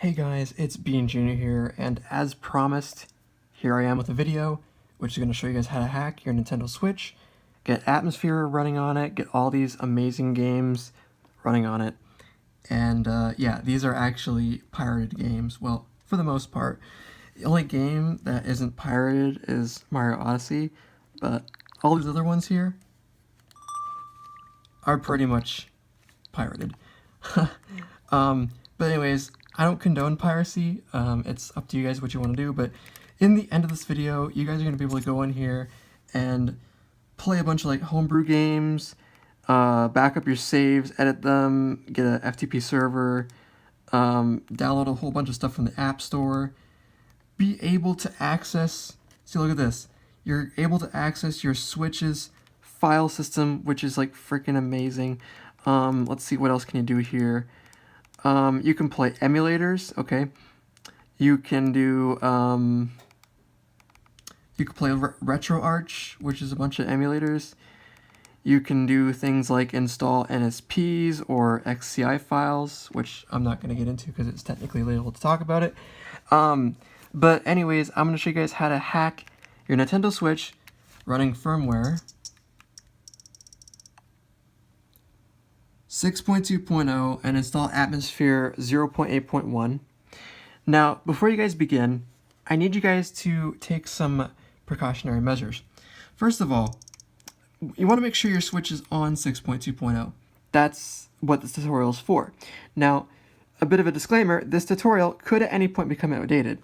Hey guys, it's BeanJr here, and as promised, here I am with a video, which is going to show you guys how to hack your Nintendo Switch, get Atmosphere running on it, get all these amazing games running on it, and yeah, these are actually pirated games, well, for the most part. The only game that isn't pirated is Mario Odyssey, but all these other ones here are pretty much pirated. But anyways, I don't condone piracy. It's up to you guys what you want to do, but in the end of this video, you guys are going to be able to go in here and play a bunch of like homebrew games, back up your saves, edit them, get a FTP server, download a whole bunch of stuff from the App Store, be able to access, see, look at this, you're able to access your Switch's file system, which is like freaking amazing. Let's see, what else can you do here? You can play emulators, okay? You can do, you can play RetroArch, which is a bunch of emulators. You can do things like install NSPs or XCI files, which I'm not going to get into because it's technically illegal to talk about it. But anyways, I'm going to show you guys how to hack your Nintendo Switch running firmware 6.2.0 and install Atmosphere 0.8.1. Now, before you guys begin, I need you guys to take some precautionary measures. First of all, you want to make sure your Switch is on 6.2.0. That's what this tutorial is for. Now, a bit of a disclaimer, this tutorial could at any point become outdated.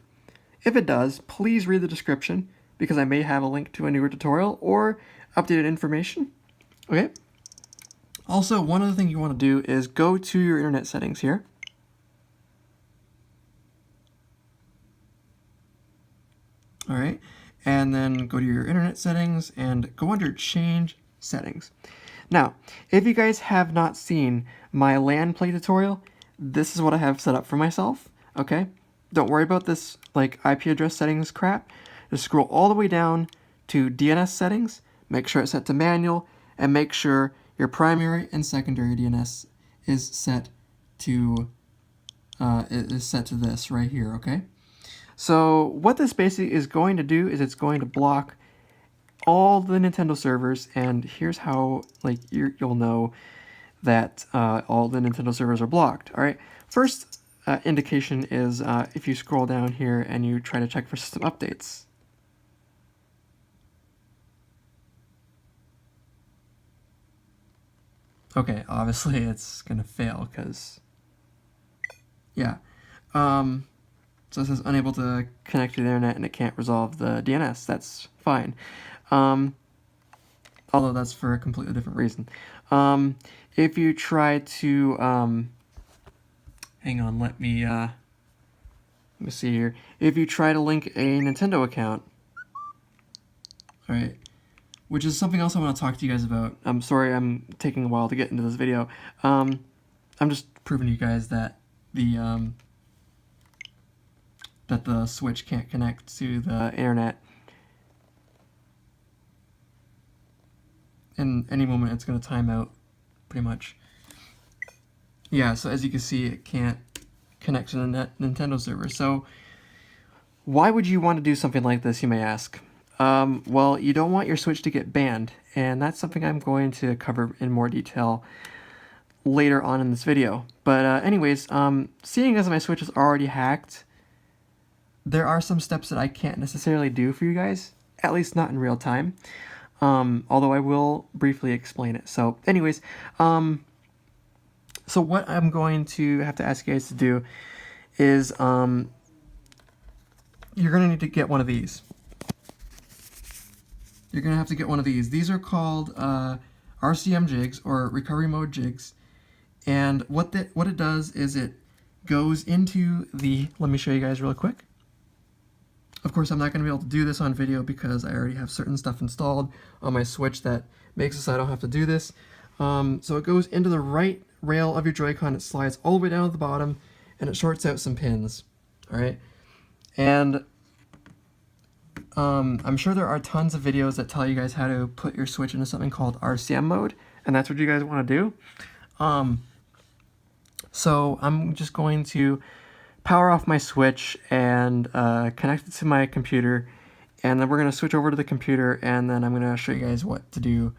If it does, please read the description, because I may have a link to a newer tutorial or updated information. Okay? Also, one other thing you want to do is go to your internet settings here. All right, and then go to your internet settings and go under Change Settings. Now, if you guys have not seen my LAN play tutorial, this is what I have set up for myself, okay? Don't worry about this like IP address settings crap. Just scroll all the way down to DNS settings, make sure it's set to manual, and make sure your primary and secondary DNS is set to this right here, okay? So what this basically is going to do is it's going to block all the Nintendo servers, and here's how like you'll know that all the Nintendo servers are blocked. All right, first indication is if you scroll down here and you try to check for system updates. Okay, obviously it's gonna fail because, yeah. So it says unable to connect to the internet and it can't resolve the DNS. That's fine. Although that's for a completely different reason. If you try to, hang on, let me see here. If you try to link a Nintendo account, all right, which is something else I want to talk to you guys about. I'm sorry I'm taking a while to get into this video. I'm just proving to you guys that the Switch can't connect to the internet. And any moment it's going to time out, pretty much. Yeah, so as you can see, it can't connect to the Nintendo server. So why would you want to do something like this, you may ask? Well, you don't want your Switch to get banned, and that's something I'm going to cover in more detail later on in this video. But anyways, seeing as my Switch is already hacked, there are some steps that I can't necessarily do for you guys, at least not in real time, although I will briefly explain it. So anyways, so what I'm going to have to ask you guys to do is you're going to need to get one of these. You're going to have to get one of these. These are called RCM jigs, or recovery mode jigs. And what it does is it goes into the, let me show you guys real quick. Of course, I'm not going to be able to do this on video because I already have certain stuff installed on my Switch that makes it so I don't have to do this. So it goes into the right rail of your Joy-Con, it slides all the way down to the bottom, and it shorts out some pins. All right, and I'm sure there are tons of videos that tell you guys how to put your Switch into something called RCM mode, and that's what you guys want to do. So I'm just going to power off my Switch and connect it to my computer, and then we're going to switch over to the computer, and then I'm going to show you guys what to do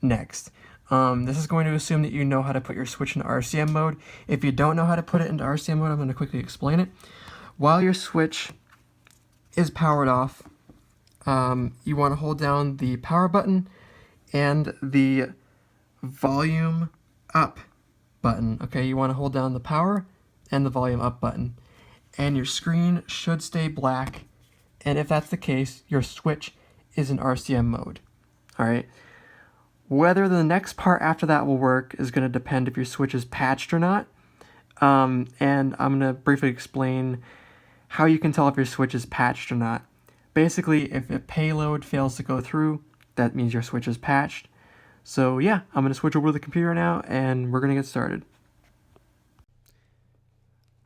next. This is going to assume that you know how to put your Switch into RCM mode. If you don't know how to put it into RCM mode, I'm going to quickly explain it. While your Switch is powered off, you want to hold down the power button and the volume up button. Okay, you want to hold down the power and the volume up button, and your screen should stay black, and if that's the case, your Switch is in RCM mode. Alright, whether the next part after that will work is going to depend if your Switch is patched or not, and I'm going to briefly explain how you can tell if your Switch is patched or not. Basically, if a payload fails to go through, that means your Switch is patched. So yeah, I'm going to switch over to the computer now, and we're going to get started.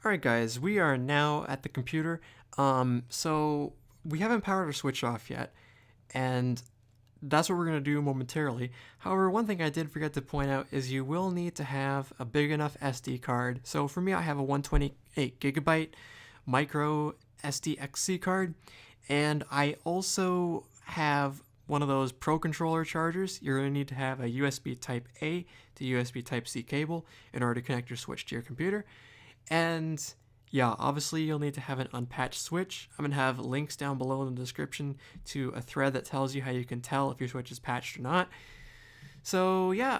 Alright guys, we are now at the computer. So we haven't powered our Switch off yet, and that's what we're going to do momentarily. However, one thing I did forget to point out is you will need to have a big enough SD card. So for me, I have a 128 gigabyte micro SDXC card, and I also have one of those Pro Controller chargers. You're going to need to have a USB Type A to USB Type C cable in order to connect your Switch to your computer. And yeah, obviously you'll need to have an unpatched Switch. I'm going to have links down below in the description to a thread that tells you how you can tell if your Switch is patched or not. So yeah,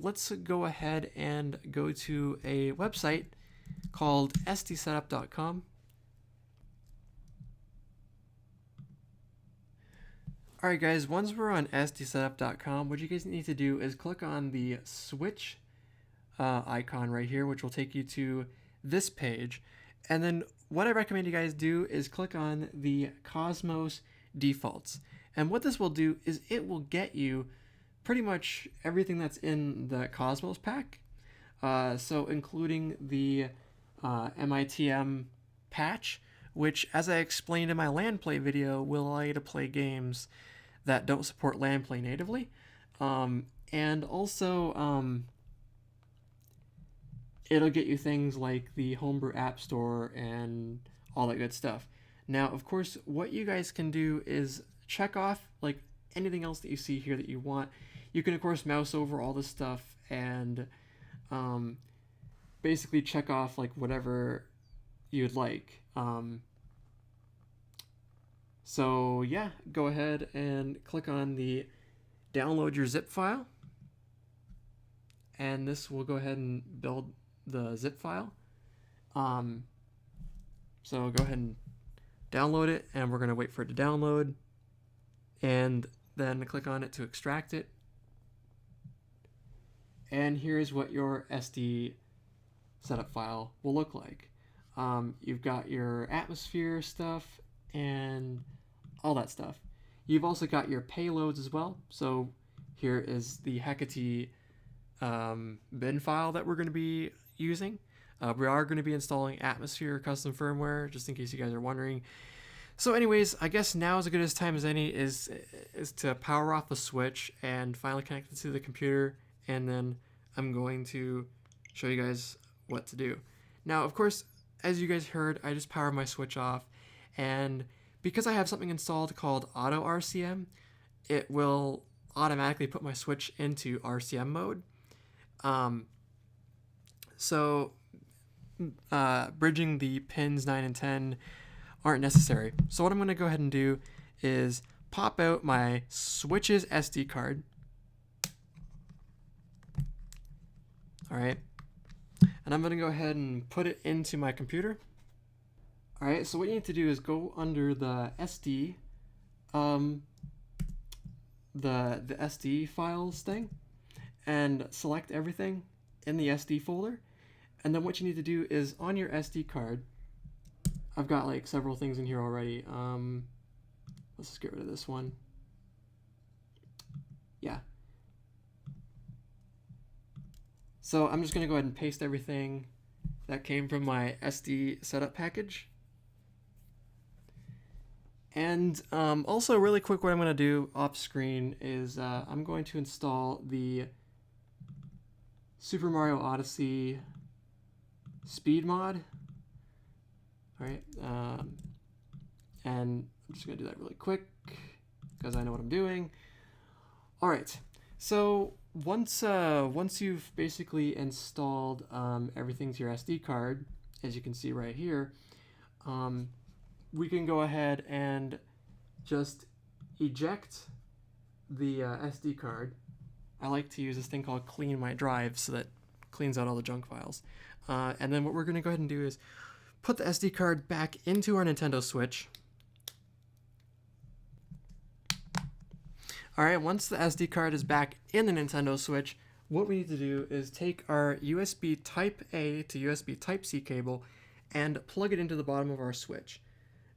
let's go ahead and go to a website called sdsetup.com. Alright guys, once we're on sdsetup.com, what you guys need to do is click on the Switch icon right here, which will take you to this page. And then what I recommend you guys do is click on the Cosmos defaults. And what this will do is it will get you pretty much everything that's in the Cosmos pack. So including the MITM patch, which, as I explained in my LAN play video, will allow you to play games that don't support LAN play natively. And also, it'll get you things like the Homebrew App Store and all that good stuff. Now, of course, what you guys can do is check off like anything else that you see here that you want. You can, of course, mouse over all this stuff and basically check off like whatever you'd like. So yeah, go ahead and click on the download your zip file, and this will go ahead and build the zip file. So go ahead and download it, and we're going to wait for it to download, and then click on it to extract it. And here's what your SD setup file will look like. You've got your atmosphere stuff and all that stuff. You've also got your payloads as well. So here is the Hecate bin file that we're going to be using. We are going to be installing Atmosphere custom firmware, just in case you guys are wondering. So anyways, I guess now is as good a time as any is to power off the Switch and finally connect it to the computer, and then I'm going to show you guys what to do. Now, of course, as you guys heard, I just powered my Switch off, and because I have something installed called Auto RCM, it will automatically put my Switch into RCM mode. So bridging the pins 9 and 10 aren't necessary. So what I'm going to go ahead and do is pop out my Switch's SD card. Alright. And I'm going to go ahead and put it into my computer. Alright, so what you need to do is go under the SD, the SD files thing, and select everything in the SD folder. And then what you need to do is on your SD card, I've got like several things in here already. Let's just get rid of this one. Yeah. So I'm just going to go ahead and paste everything that came from my SD setup package. And also really quick, what I'm going to do off screen is I'm going to install the Super Mario Odyssey speed mod. All right, and I'm just gonna do that really quick because I know what I'm doing. All right, so once you've basically installed everything to your SD card, as you can see right here, we can go ahead and just eject the SD card. I like to use this thing called Clean My Drive, so that cleans out all the junk files. And then what we're going to go ahead and do is put the SD card back into our Nintendo Switch. Alright, once the SD card is back in the Nintendo Switch, what we need to do is take our USB Type-A to USB Type-C cable and plug it into the bottom of our Switch.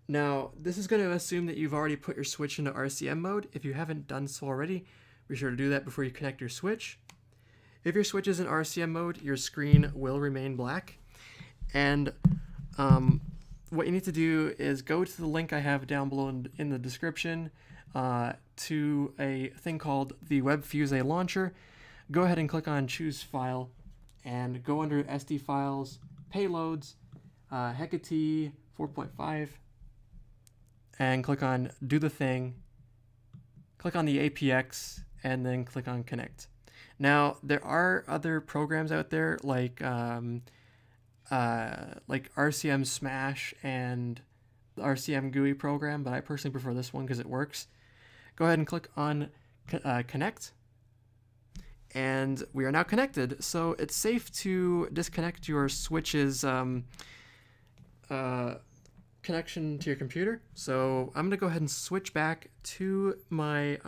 Now, this is going to assume that you've already put your Switch into RCM mode. If you haven't done so already, be sure to do that before you connect your Switch. If your Switch is in RCM mode, your screen will remain black. And what you need to do is go to the link I have down below in the description to a thing called the WebFuse launcher. Go ahead and click on Choose File and go under SD Files, Payloads, Hecate 4.5, and click on Do the Thing. Click on the APX and then click on Connect. Now, there are other programs out there like RCM Smash and the RCM GUI program, but I personally prefer this one because it works. Go ahead and click on Connect, and we are now connected. So it's safe to disconnect your Switch's connection to your computer. So I'm going to go ahead and switch back to my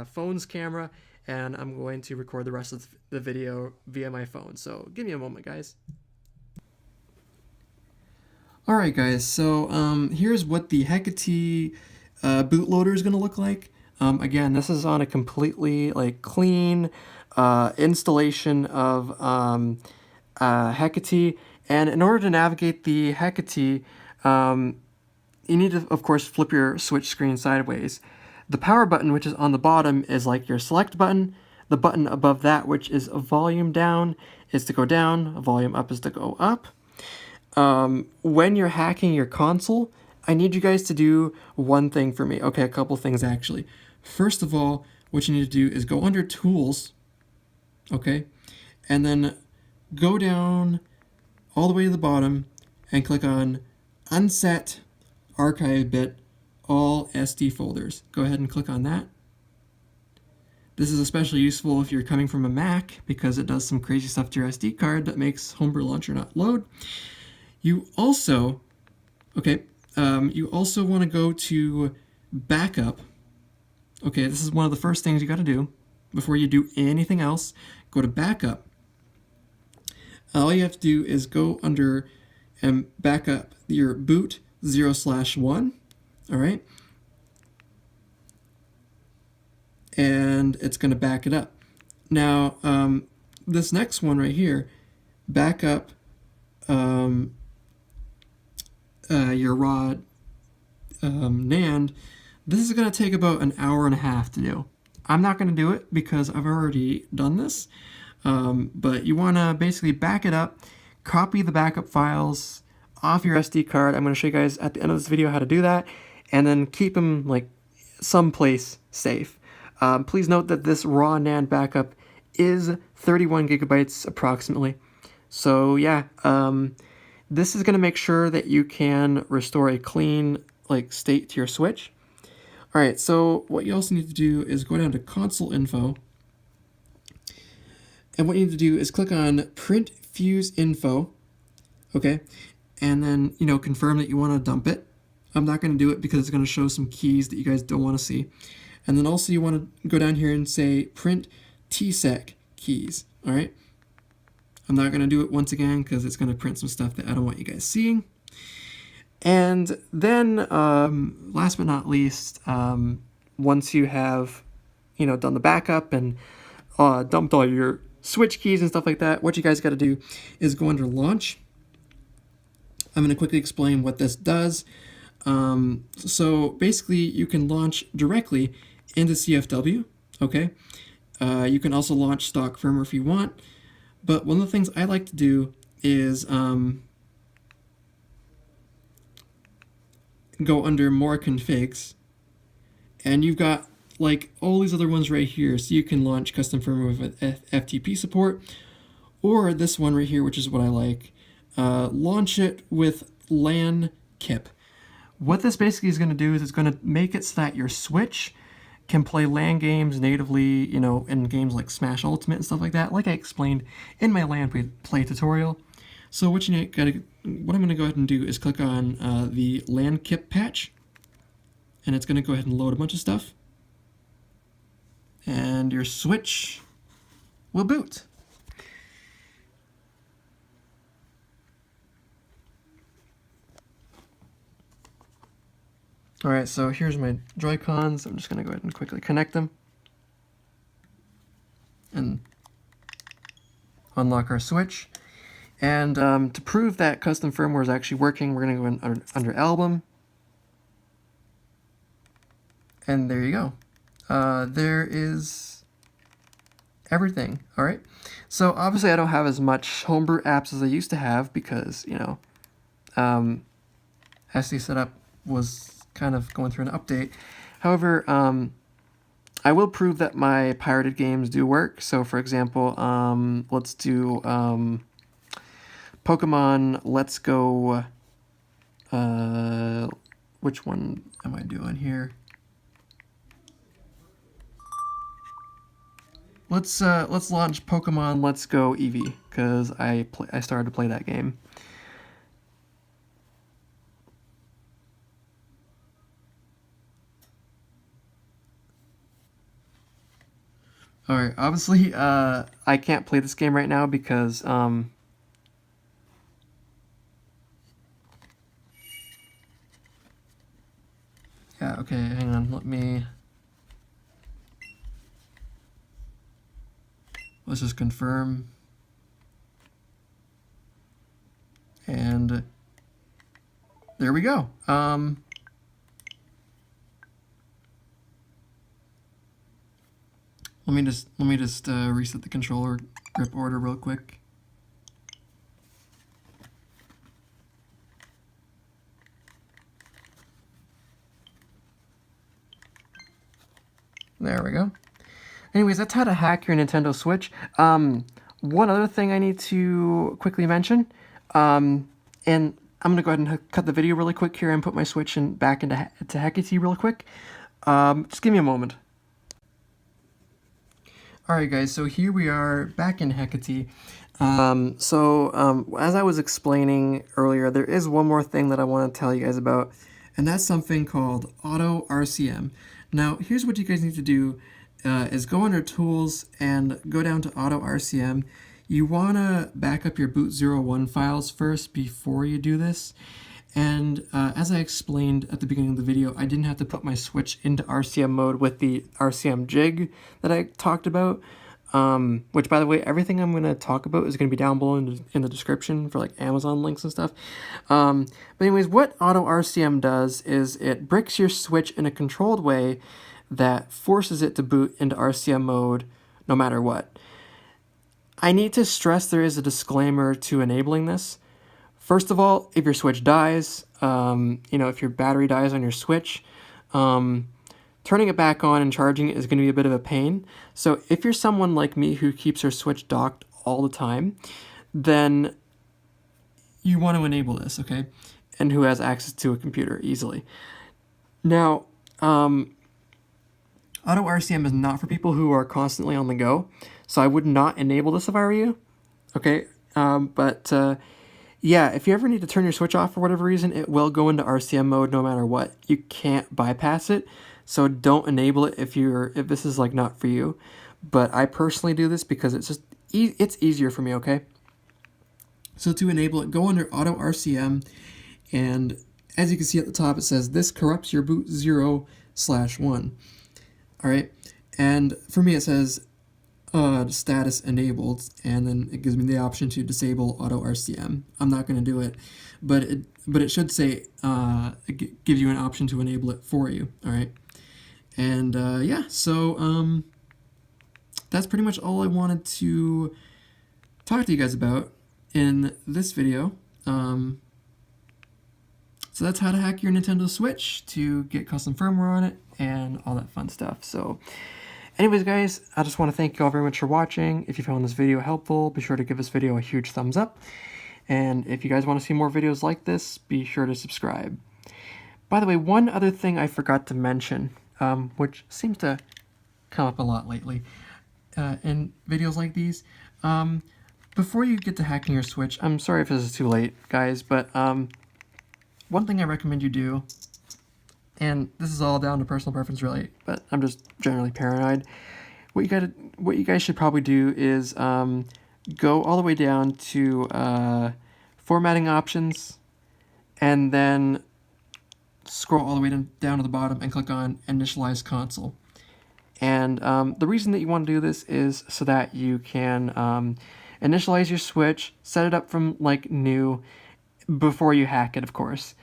phone's camera, and I'm going to record the rest of the video via my phone. So give me a moment, guys. Alright guys, so here's what the Hecate bootloader is going to look like. Again, this is on a completely clean installation of Hecate, and in order to navigate the Hecate, you need to, of course, flip your Switch screen sideways. The power button, which is on the bottom, is like your select button. The button above that, which is a volume down, is to go down. A volume up is to go up. When you're hacking your console, I need you guys to do one thing for me. Okay, a couple things actually. First of all, what you need to do is go under Tools, okay, and then go down all the way to the bottom and click on Unset Archive Bit All SD Folders. Go ahead and click on that. This is especially useful if you're coming from a Mac because it does some crazy stuff to your SD card that makes Homebrew Launcher not load. You also want to go to Backup. Okay, this is one of the first things you got to do before you do anything else. Go to Backup. All you have to do is go under and back up your boot 0/1. All right, and it's going to back it up. Now, this next one right here, back up your raw NAND. This is going to take about an hour and a half to do. I'm not going to do it because I've already done this, but you want to basically back it up, copy the backup files off your SD card. I'm going to show you guys at the end of this video how to do that, and then keep them someplace safe. Please note that this raw NAND backup is 31 gigabytes approximately. So yeah, this is going to make sure that you can restore a clean state to your Switch. Alright, so what you also need to do is go down to Console Info, and what you need to do is click on Print Fuse Info, okay, and then, confirm that you want to dump it. I'm not going to do it because it's going to show some keys that you guys don't want to see. And then also you want to go down here and say Print TSEC keys, alright? I'm not going to do it once again because it's going to print some stuff that I don't want you guys seeing. And then, last but not least, once you have, done the backup and dumped all your Switch keys and stuff like that, what you guys got to do is go under Launch. I'm going to quickly explain what this does. So basically, you can launch directly into CFW, okay? You can also launch stock firmware if you want. But one of the things I like to do is go under more configs, and you've got like all these other ones right here. So you can launch custom firmware with FTP support, or this one right here, which is what I like. Launch it with LAN KIP. What this basically is going to do is it's going to make it so that your Switch can play LAN games natively, you know, in games like Smash Ultimate and stuff like that, like I explained in my LAN play tutorial. So what I'm going to go ahead and do is click on the LAN KIP patch, and it's going to go ahead and load a bunch of stuff, and your Switch will boot. Alright, so here's my Joy-Cons. I'm just going to go ahead and quickly connect them and unlock our Switch. And to prove that custom firmware is actually working, we're going to go in under Album. And there you go. There is everything. Alright, so obviously I don't have as much homebrew apps as I used to have because, you know, SD setup was kind of going through an update. However, I will prove that my pirated games do work. So for example, let's do Pokemon Let's Go. Which one am I doing here? Let's launch Pokemon Let's Go Eevee, because I started to play that game. Alright, obviously, I can't play this game right now because, yeah, okay, hang on, let's just confirm. And there we go. Let me just reset the controller grip order real quick. There we go. Anyways, that's how to hack your Nintendo Switch. One other thing I need to quickly mention, and I'm gonna go ahead and cut the video really quick here and put my Switch back into Hecate real quick. Just give me a moment. Alright guys, so here we are back in Hecate. As I was explaining earlier, there is one more thing that I want to tell you guys about, and that's something called Auto RCM. Now, here's what you guys need to do, is go under Tools and go down to Auto RCM. You want to back up your boot01 files first before you do this. And as I explained at the beginning of the video, I didn't have to put my Switch into RCM mode with the RCM jig that I talked about, which, by the way, everything I'm going to talk about is going to be down below in the description for like Amazon links and stuff. But anyways, what Auto RCM does is it bricks your Switch in a controlled way that forces it to boot into RCM mode no matter what. I need to stress there is a disclaimer to enabling this. First of all, if your Switch dies, if your battery dies on your Switch, turning it back on and charging it is going to be a bit of a pain. So if you're someone like me who keeps her Switch docked all the time, then you want to enable this, okay? And who has access to a computer easily. Now, Auto RCM is not for people who are constantly on the go, so I would not enable this if I were you, okay? Yeah, if you ever need to turn your Switch off for whatever reason, it will go into RCM mode no matter what. You can't bypass it, so don't enable it if this is like not for you. But I personally do this because it's easier for me, okay? So to enable it, go under Auto RCM, and as you can see at the top, it says this corrupts your boot 0/1. All right, and for me it says status enabled, and then it gives me the option to disable Auto RCM. I'm not going to do it, but it should say it gives you an option to enable it for you. All right, and yeah, so that's pretty much all I wanted to talk to you guys about in this video. So So that's how to hack your Nintendo Switch to get custom firmware on it and all that fun stuff. So anyways, guys, I just want to thank you all very much for watching. If you found this video helpful, be sure to give this video a huge thumbs up. And if you guys want to see more videos like this, be sure to subscribe. By the way, one other thing I forgot to mention, which seems to come up a lot lately in videos like these. Before you get to hacking your Switch, I'm sorry if this is too late, guys, but one thing I recommend you do, and this is all down to personal preference really, but I'm just generally paranoid. What you guys should probably do is go all the way down to formatting options, and then scroll all the way down to the bottom and click on Initialize Console. And the reason that you want to do this is so that you can initialize your Switch, set it up from like new before you hack it, of course.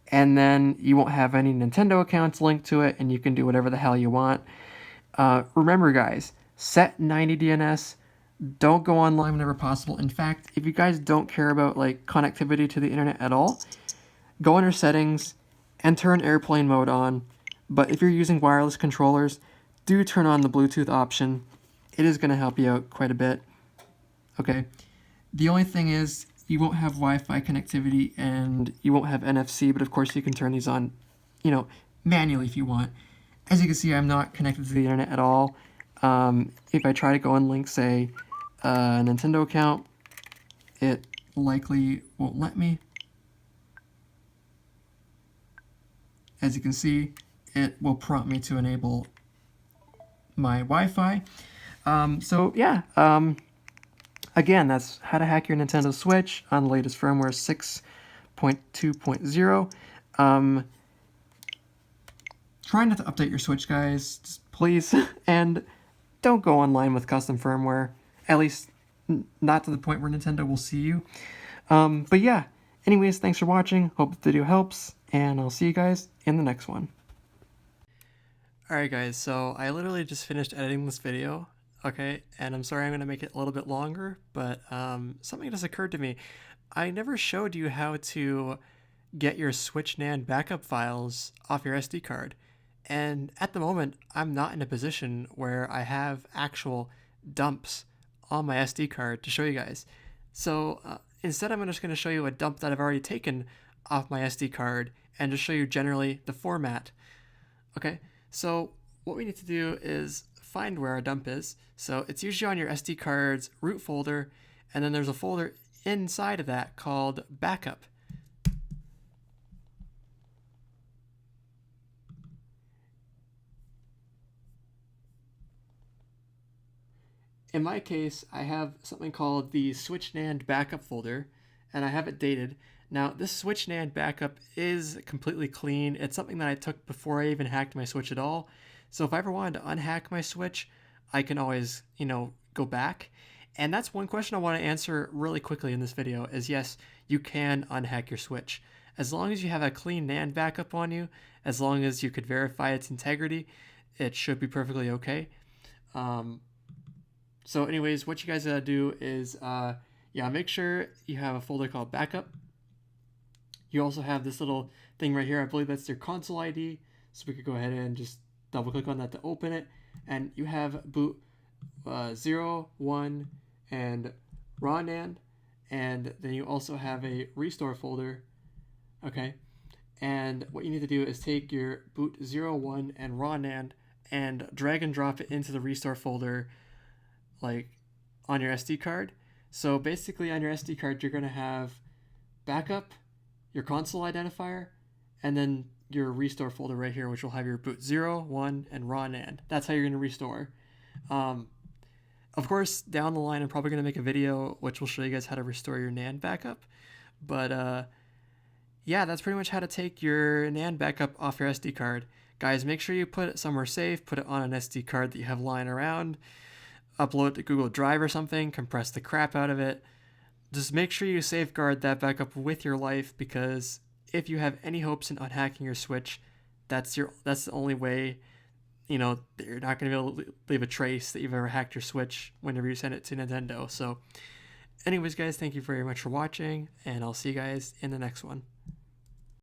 And then you won't have any Nintendo accounts linked to it, and you can do whatever the hell you want. Remember, guys, set 90 DNS. Don't go online whenever possible. In fact, if you guys don't care about like connectivity to the internet at all, go under settings and turn airplane mode on. But if you're using wireless controllers, do turn on the Bluetooth option. It is going to help you out quite a bit. Okay. The only thing is you won't have Wi-Fi connectivity and you won't have NFC, but of course you can turn these on, you know, manually if you want. As you can see, I'm not connected to the internet at all. If I try to go and link, say, a Nintendo account, it likely won't let me. As you can see, it will prompt me to enable my Wi-Fi. So yeah, again, that's how to hack your Nintendo Switch on the latest firmware 6.2.0. Try not to update your Switch, guys, please, and don't go online with custom firmware, at least not to the point where Nintendo will see you. But yeah, anyways, thanks for watching, hope the video helps, and I'll see you guys in the next one. Alright guys, so I literally just finished editing this video, okay, and I'm sorry I'm going to make it a little bit longer, but something just occurred to me. I never showed you how to get your Switch NAND backup files off your SD card, and at the moment I'm not in a position where I have actual dumps on my SD card to show you guys. So instead I'm just going to show you a dump that I've already taken off my SD card and just show you generally the format. Okay, so what we need to do is find where our dump is. So it's usually on your SD card's root folder, and then there's a folder inside of that called backup. In my case, I have something called the Switch NAND backup folder, and I have it dated. Now, this Switch NAND backup is completely clean. It's something that I took before I even hacked my Switch at all. So if I ever wanted to unhack my Switch, I can always, go back. And that's one question I want to answer really quickly in this video is yes, you can unhack your Switch. As long as you have a clean NAND backup on you, as long as you could verify its integrity, it should be perfectly okay. So anyways, what you guys gotta do is, make sure you have a folder called backup. You also have this little thing right here. I believe that's your console ID. So we could go ahead and just double click on that to open it. And you have boot 0, 1, and raw NAND. And then you also have a restore folder. Okay. And what you need to do is take your boot 0, 1, and raw NAND and drag and drop it into the restore folder like on your SD card. So basically on your SD card, you're going to have backup, your console identifier, and then your restore folder right here, which will have your boot 0, 1, and raw NAND. That's how you're going to restore. Of course, down the line, I'm probably going to make a video which will show you guys how to restore your NAND backup. But yeah, that's pretty much how to take your NAND backup off your SD card. Guys, make sure you put it somewhere safe, put it on an SD card that you have lying around, upload it to Google Drive or something, compress the crap out of it. Just make sure you safeguard that backup with your life, because if you have any hopes in unhacking your Switch, that's the only way, you're not going to be able to leave a trace that you've ever hacked your Switch whenever you send it to Nintendo. So anyways, guys, thank you very much for watching, and I'll see you guys in the next one.